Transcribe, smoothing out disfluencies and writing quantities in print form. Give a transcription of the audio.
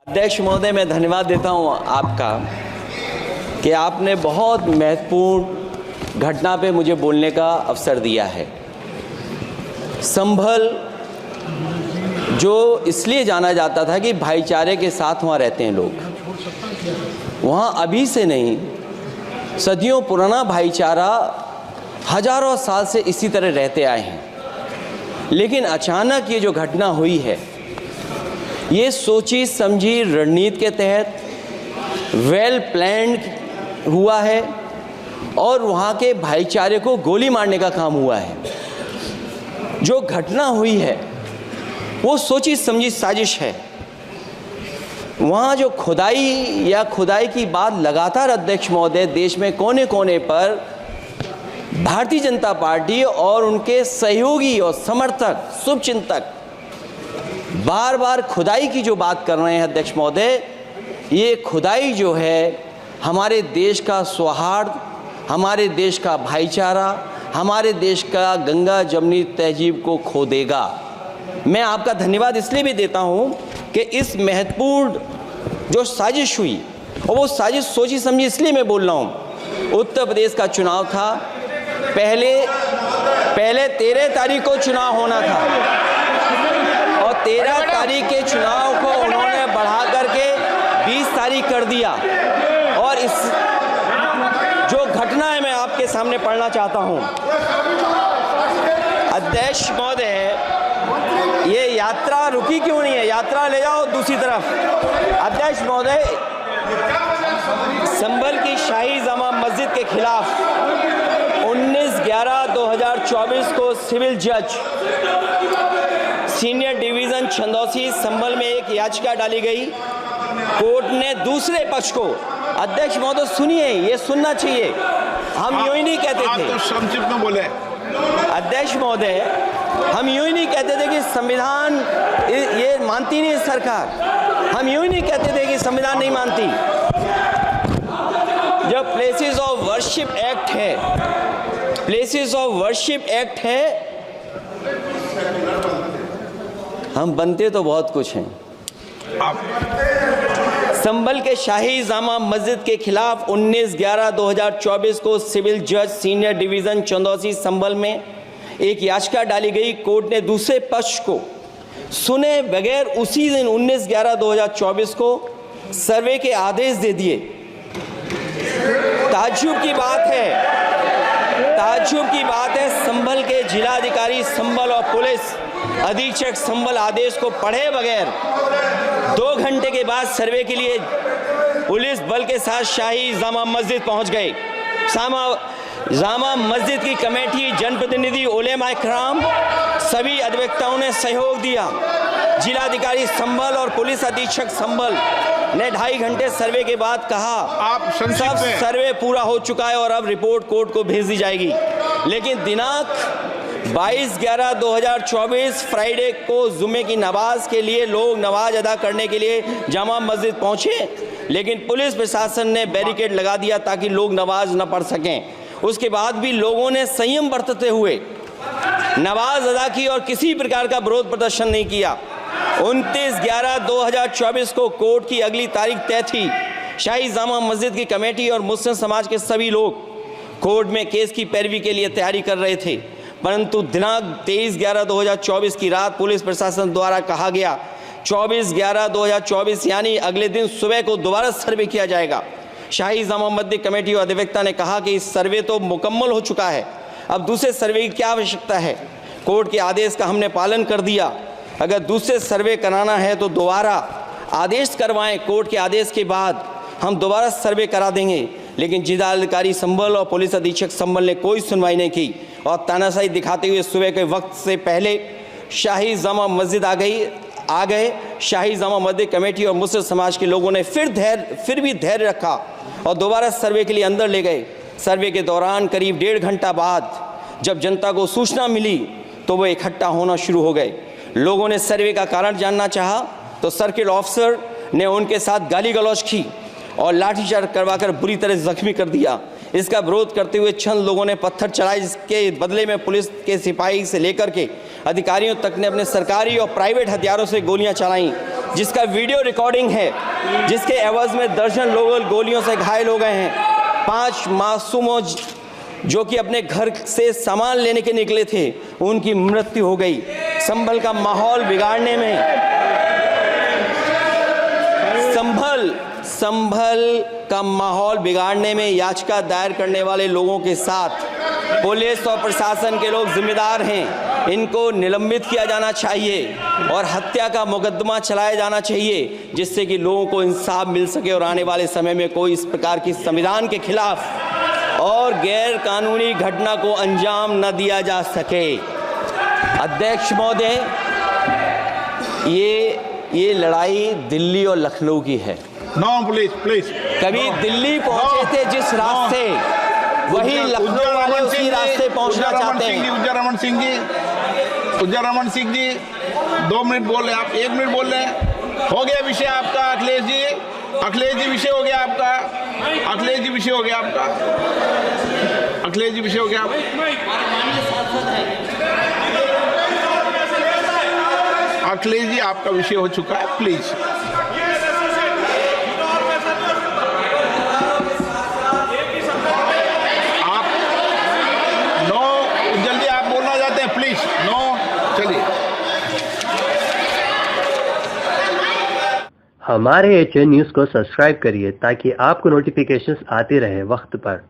अध्यक्ष महोदय, मैं धन्यवाद देता हूं आपका कि आपने बहुत महत्वपूर्ण घटना पे मुझे बोलने का अवसर दिया है। संभल जो इसलिए जाना जाता था कि भाईचारे के साथ वहाँ रहते हैं लोग, वहाँ अभी से नहीं सदियों पुराना भाईचारा हजारों साल से इसी तरह रहते आए हैं। लेकिन अचानक ये जो घटना हुई है, ये सोची समझी रणनीति के तहत वेल प्लान्ड हुआ है और वहाँ के भाईचारे को गोली मारने का काम हुआ है। जो घटना हुई है वो सोची समझी साजिश है। वहाँ जो खुदाई की बात लगातार अध्यक्ष महोदय देश में कोने कोने पर भारतीय जनता पार्टी और उनके सहयोगी और समर्थक शुभचिंतक बार बार खुदाई की जो बात कर रहे हैं अध्यक्ष महोदय, ये खुदाई जो है हमारे देश का सौहार्द, हमारे देश का भाईचारा, हमारे देश का गंगा जमनी तहजीब को खो देगा। मैं आपका धन्यवाद इसलिए भी देता हूं कि इस महत्वपूर्ण जो साजिश हुई, और वो साजिश सोची समझी इसलिए मैं बोल रहा हूं। उत्तर प्रदेश का चुनाव था, पहले 13 तारीख को चुनाव होना था और 13 तारीख के चुनाव को उन्होंने बढ़ा करके 20 तारीख कर दिया। और इस जो घटना है मैं आपके सामने पढ़ना चाहता हूं। अध्यक्ष महोदय, ये यात्रा रुकी क्यों नहीं है? यात्रा ले जाओ दूसरी तरफ। अध्यक्ष महोदय, संभल की शाही जामा मस्जिद के खिलाफ 19/11/2024 को सिविल जज सीनियर डिवीजन छंदौसी संभल में एक याचिका डाली गई। कोर्ट ने दूसरे पक्ष को, अध्यक्ष महोदय सुनिए, ये सुनना चाहिए, हम यूं ही नहीं कहते थे। तो संक्षिप्त में बोले। अध्यक्ष महोदय, हम यूं ही नहीं कहते थे कि संविधान ये मानती नहीं सरकार, हम यूं ही नहीं कहते थे कि संविधान नहीं मानती। जब प्लेसेस ऑफ वर्शिप एक्ट है, प्लेसेस ऑफ वर्शिप एक्ट है, हम बनते तो बहुत कुछ हैं। संभल के शाही जामा मस्जिद के खिलाफ 19/11/2024 को सिविल जज सीनियर डिवीजन चंदौसी संभल में एक याचिका डाली गई। कोर्ट ने दूसरे पक्ष को सुने बगैर उसी दिन 19/11/2024 को सर्वे के आदेश दे दिए। ताज्जुब की बात है संभल के जिलाधिकारी संभल और पुलिस अधीक्षक संभल आदेश को पढ़े बगैर 2 घंटे के बाद सर्वे के लिए पुलिस बल के साथ शाही जामा मस्जिद पहुंच गए। जामा मस्जिद की कमेटी, जनप्रतिनिधि, उलेमा इकराम, सभी अधिवक्ताओं ने सहयोग दिया। जिलाधिकारी संभल और पुलिस अधीक्षक संभल ने 2.5 घंटे सर्वे के बाद कहा सब सर्वे पूरा हो चुका है और अब रिपोर्ट कोर्ट को भेज दी जाएगी। लेकिन दिनांक 22/11/2024 फ्राइडे को जुमे की नमाज के लिए लोग नमाज अदा करने के लिए जामा मस्जिद पहुंचे, लेकिन पुलिस प्रशासन ने बैरिकेड लगा दिया ताकि लोग नमाज न पढ़ सकें। उसके बाद भी लोगों ने संयम बरतते हुए नमाज अदा की और किसी प्रकार का विरोध प्रदर्शन नहीं किया। 29/11/2024 को कोर्ट की अगली तारीख तय थी। शाही जामा मस्जिद की कमेटी और मुस्लिम समाज के सभी लोग कोर्ट में केस की पैरवी के लिए तैयारी कर रहे थे, परंतु दिनांक 23/11/2024 की रात पुलिस प्रशासन द्वारा कहा गया 24/11/2024 यानी अगले दिन सुबह को दोबारा सर्वे किया जाएगा। शाही जामा मस्जिद कमेटी और अधिवक्ता ने कहा कि इस सर्वे तो मुकम्मल हो चुका है, अब दूसरे सर्वे की क्या आवश्यकता है? कोर्ट के आदेश का हमने पालन कर दिया। अगर दूसरे सर्वे कराना है तो दोबारा आदेश करवाएं, कोर्ट के आदेश के बाद हम दोबारा सर्वे करा देंगे। लेकिन जिलाधिकारी संभल और पुलिस अधीक्षक संभल ने कोई सुनवाई नहीं की और तानाशाही दिखाते हुए सुबह के वक्त से पहले शाही जामा मस्जिद आ गए। शाही जामा मस्जिद कमेटी और मुस्लिम समाज के लोगों ने फिर भी धैर्य रखा और दोबारा सर्वे के लिए अंदर ले गए। सर्वे के दौरान करीब 1.5 घंटा बाद जब जनता को सूचना मिली तो वो इकट्ठा होना शुरू हो गए। लोगों ने सर्वे का कारण जानना चाहा तो सर्किल ऑफिसर ने उनके साथ गाली गलौज की और लाठीचार्ज करवाकर बुरी तरह जख्मी कर दिया। इसका विरोध करते हुए चंद लोगों ने पत्थर चलाए, जिसके बदले में पुलिस के सिपाही से लेकर के अधिकारियों तक ने अपने सरकारी और प्राइवेट हथियारों से गोलियां चलाईं जिसका वीडियो रिकॉर्डिंग है, जिसके एवज में दर्जन लोग गोलियों से घायल हो गए हैं। 5 मासूमों जो कि अपने घर से सामान लेने के निकले थे, उनकी मृत्यु हो गई। संभल का माहौल बिगाड़ने में, संभल का माहौल बिगाड़ने में याचिका दायर करने वाले लोगों के साथ पुलिस और प्रशासन के लोग जिम्मेदार हैं। इनको निलंबित किया जाना चाहिए और हत्या का मुकदमा चलाया जाना चाहिए, जिससे कि लोगों को इंसाफ मिल सके और आने वाले समय में कोई इस प्रकार की संविधान के खिलाफ और गैर कानूनी घटना को अंजाम न दिया जा सके। अध्यक्ष महोदय, ये लड़ाई दिल्ली और लखनऊ की है। नो प्लीज कभी दिल्ली पहुंचे थे जिस रास्ते, वही लखनऊ वाले उसी रास्ते पहुंचना चाहते हैं। उज्जर रमन सिंह जी 2 मिनट बोल रहे, आप 1 मिनट बोल रहे हैं। हो गया विषय आपका अखिलेश जी विषय हो गया आपका। अखिलेश जी विषय हो गया अखिलेश जी आपका विषय हो चुका है, प्लीज। आप नो, जल्दी आप बोलना चाहते हैं, प्लीज नो, चलिए। हमारे HN न्यूज़ को सब्सक्राइब करिए ताकि आपको नोटिफिकेशंस आते रहे वक्त पर।